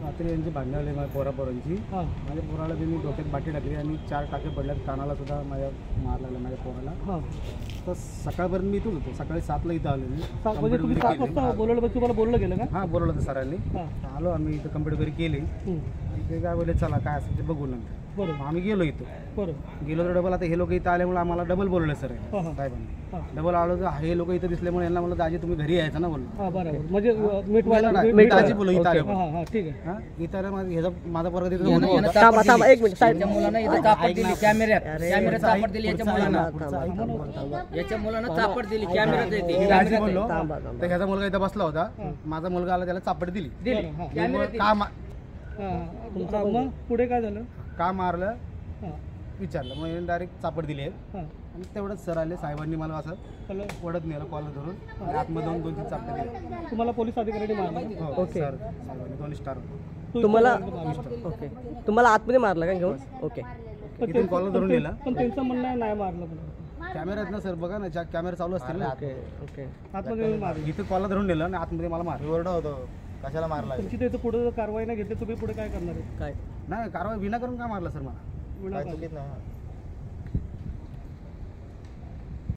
रात्री यांची भांडणं आली माझ्या पोरापोरांची. हां माझ्या पोराला त्यांनी डोक्यात बाटी टाकली आणि 4 टाके पडल्यात, कानाला सुद्धा माझ्या मार लागला माझ्या पोराला. हां तर सकाळपर्यंत मी इथून होतो, सकाळी 7ला इथं आलो मी. म्हणजे तुम्ही 7 वाजता बोलवलं, पण तुम्हाला बोललं गेलं का? हां बोलवलं होतं सरांनी. हां आलो आम्ही इथं कंप्लीट वगैरे केली. ते काय बोलले चला काय असेल ते बघू नंतर. बरं मग आम्ही गेलो इथं. बरं गेलो तर डबल आता हे लोक इथं आल्यामुळे आम्हाला डबल बोलवलं सर हां हां साहेबांनी. हां डबल आलो तर हे लोक इथं दिसल्यामुळे यांना म्हणलं दाजी तुम्ही घरी यायचं ना बोललो. हां बरोबर. म्हणजे मिटवायला मी दाजी बोललो इथं आले. हां हां ठीक आहे. हां इथं आलं माझा पोरगा तिथं याच्या मुलानं इथं चापट दिली कॅमेऱ्यात चापट दिली याच्या मुलानं चापट दिली कॅमेऱ्यात येते. मी दाजी बोललो तर ह्याचा मुलगा इथं बसला होता. माझा मुलगा आला त्याला चापट दिली. तुमचा मग पुढे काय झालं? का मारलं हां विचारलं मग डायरेक्ट चापट दिली आहे. हां आणि तेवढंच सर आले, साहेबांनी मला असं हॅलो वडत नेलं कॉलर धरून आणि आतमध्ये 2-3 चापटे दिले. तुम्हाला पोलीस अधिकाऱ्यांनी मारलं? हो सर साहेबांनी 2 स्टार तुम्हाला ओके तुम्हाला आतमध्ये मारलं का घेऊन? ओके इथून कॉलर धरून नेला. पण त्यांचं म्हणणं आहे नाही मारलं म्हणून. कॅमेऱ्यात ना सर बघा ना, कॅमेरा चालू असतील ना. ओके आतमध्ये मारलं. इथं कॉलर धरून नेलं आणि आतमध्ये मला मार ओरडा होतो कशाला मारला. तुमची त्याचं पुढे कारवाई नाही घेतली, तुम्ही पुढे काय करणार आहे? काय नाही कारवाई विनाकारण का मारला सर मला. विनाकारण.